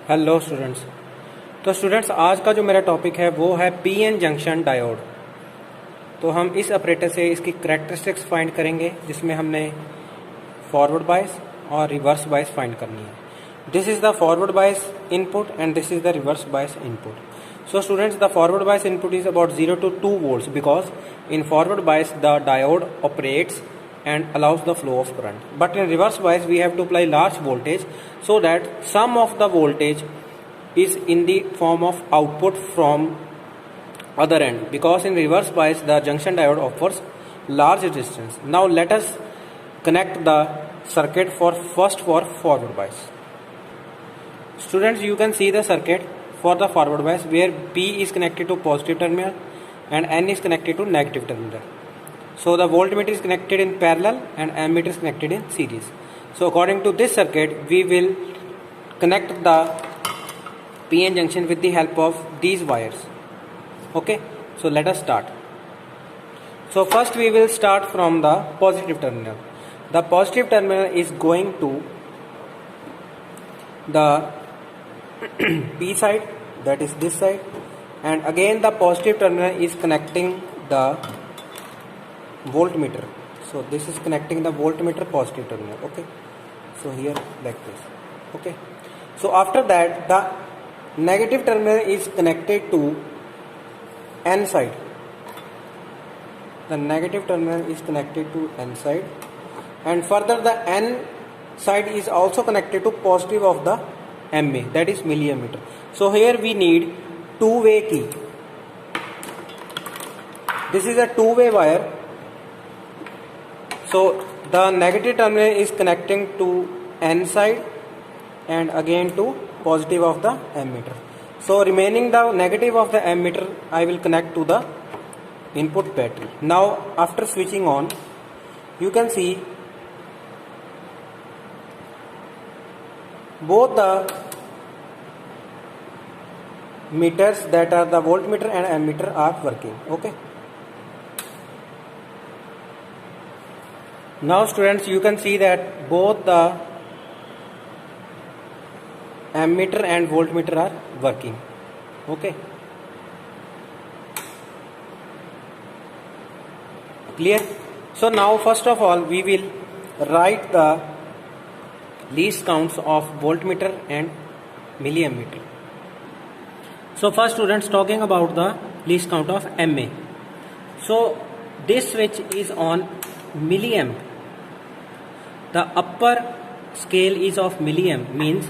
Hello students. तो students आज का जो मेरा टॉपिक है वो है पीएन जंक्शन डायोड। तो हम इस ऑपरेटर से इसकी करैक्टरिस्टिक्स फाइंड करेंगे जिसमें हमने फॉरवर्ड बायस और रिवर्स बायस फाइंड करनी है। This is the forward bias input and this is the reverse bias input. So students, the forward bias input is about 0 to 2 volts because in forward bias the diode operates and allows the flow of current. But in reverse bias we have to apply large voltage so that some of the voltage is in the form of output from other end, because in reverse bias the junction diode offers large resistance. Now let us connect the circuit for forward bias. Students, you can see the circuit for the forward bias where P is connected to positive terminal and N is connected to negative terminal. So the voltmeter is connected in parallel and ammeter is connected in series. So according to this circuit we will connect the PN junction with the help of these wires. Okay, so let us start. So first we will start from the positive terminal. The positive terminal is going to the P side, that is this side, and again the positive terminal is connecting the voltmeter. So this is connecting the voltmeter positive terminal. Okay, so here like this. Okay, so after that the negative terminal is connected to N side. The negative terminal is connected to N side, and further the N side is also connected to positive of the MA, that is milliammeter. So here we need two-way key. This is a two-way wire. So the negative terminal is connecting to N side and again to positive of the ammeter. So remaining the negative of the ammeter I will connect to the input battery. Now after switching on, you can see both the meters, that are the voltmeter and ammeter, are working. Okay, now students, you can see that both the ammeter and voltmeter are working. Okay, clear? So now first of all we will write the least counts of voltmeter and milliammeter. So first students, talking about the least count of MA. So this switch is on milliamp. The upper scale is of milliamp, means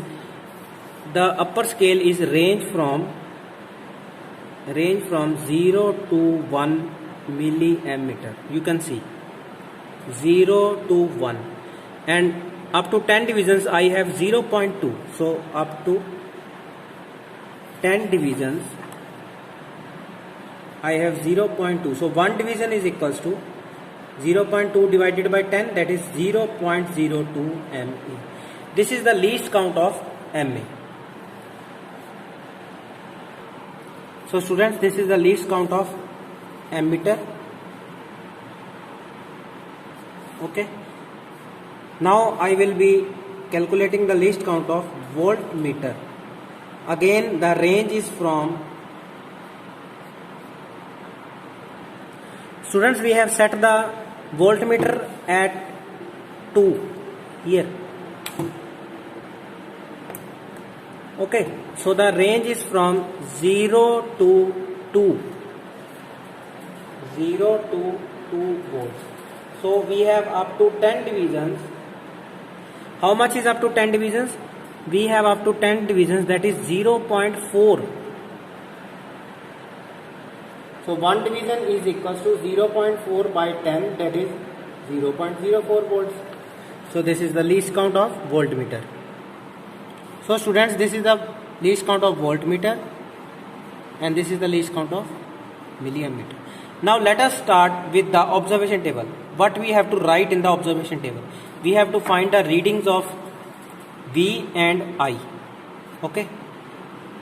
the upper scale is range from 0 to 1 milliammeter. You can see 0 to 1, and up to 10 divisions I have 0.2. So up to 10 divisions I have 0.2. So 1 division is equals to 0.2 divided by 10, that is 0.02 ME. This is the least count of MA. So students, this is the least count of ammeter. Okay, now I will be calculating the least count of voltmeter. Again the range is from, students, we have set the voltmeter at 2 here. Okay, so the range is from 0 to 2 volts. So we have up to 10 divisions. How much is up to 10 divisions? We have up to 10 divisions, that is 0.4. So 1 division is equals to 0.4 by 10, that is 0.04 volts. So this is the least count of voltmeter. So students, this is the least count of voltmeter and this is the least count of milliammeter. Now let us start with the observation table. What we have to write in the observation table? We have to find the readings of V and I. Okay,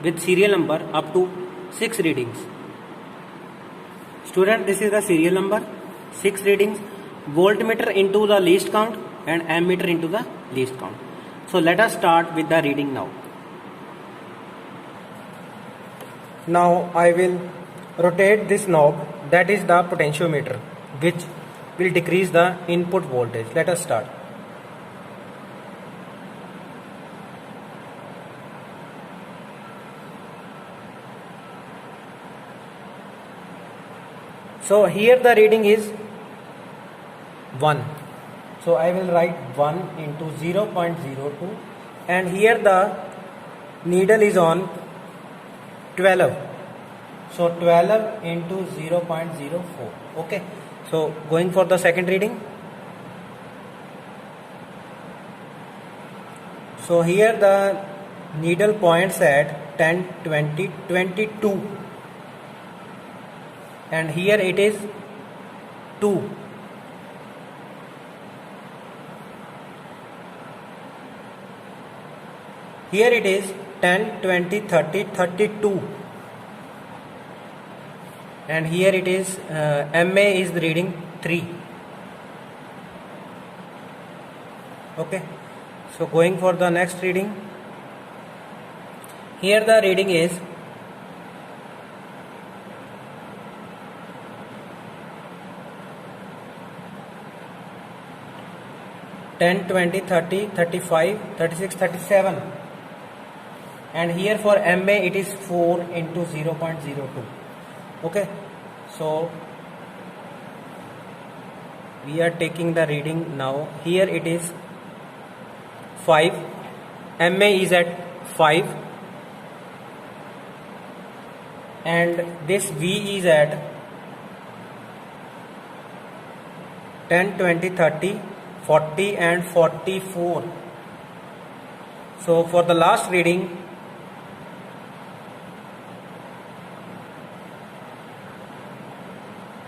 with serial number up to 6 readings. Student, this is the serial number, 6 readings. Voltmeter into the least count and ammeter into the least count. So let us start with the reading now. Now I will rotate this knob, that is the potentiometer, which will decrease the input voltage. Let us start. So here the reading is 1. So I will write 1 into 0.02, and here the needle is on 12. So 12 into 0.04. Okay. So going for the second reading. So here the needle points at 10, 20, 22. And here it is 2. Here it is 10, 20, 30, 32. And here it is MA is the reading 3. Okay. So going for the next reading. Here the reading is 10, 20, 30, 35, 36, 37. And here for MA it is 4 into 0.02. Okay. So we are taking the reading now. Here it is 5. MA is at 5. And this V is at 10, 20, 30, 40 and 44. So for the last reading,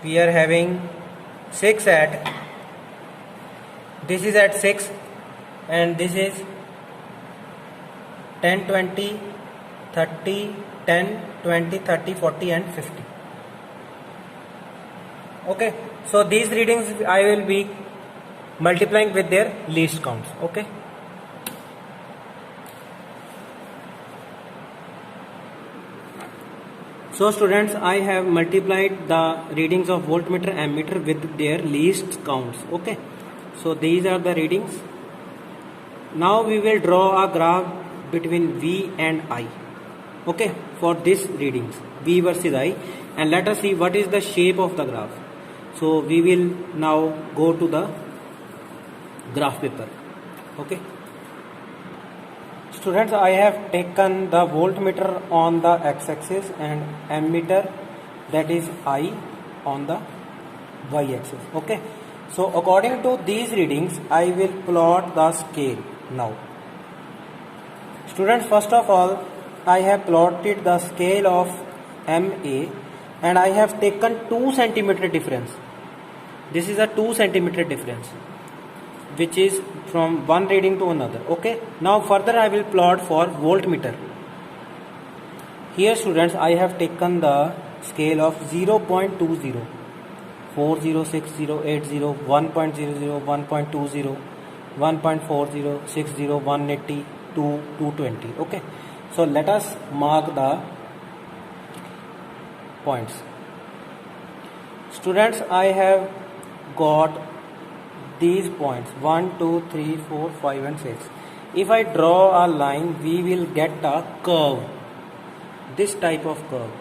we are having 6 at, this is at 6, and this is 10, 20, 30, 10, 20, 30, 40 and 50. Okay. So these readings I will be multiplying with their least counts. Okay. So students, I have multiplied the readings of voltmeter, ammeter with their least counts. Okay. So these are the readings. Now we will draw a graph between V and I. Okay. For these readings, V versus I, and let us see what is the shape of the graph. So we will now go to the graph paper. Okay. Students, I have taken the voltmeter on the x-axis and ammeter, that is I, on the y-axis. Okay. So according to these readings, I will plot the scale now. Students, first of all, I have plotted the scale of MA, and I have taken 2 centimeter difference. This is a 2 centimeter difference, which is from one reading to another. Okay. Now further I will plot for voltmeter. Here students, I have taken the scale of 0.20, 40, 60, 80, 1.00, 1.20, 1.40, 60, 180, 220. Okay. So let us mark the points. Students, I have got these points 1, 2, 3, 4, 5 and 6. If I draw a line, we will get a curve, this type of curve.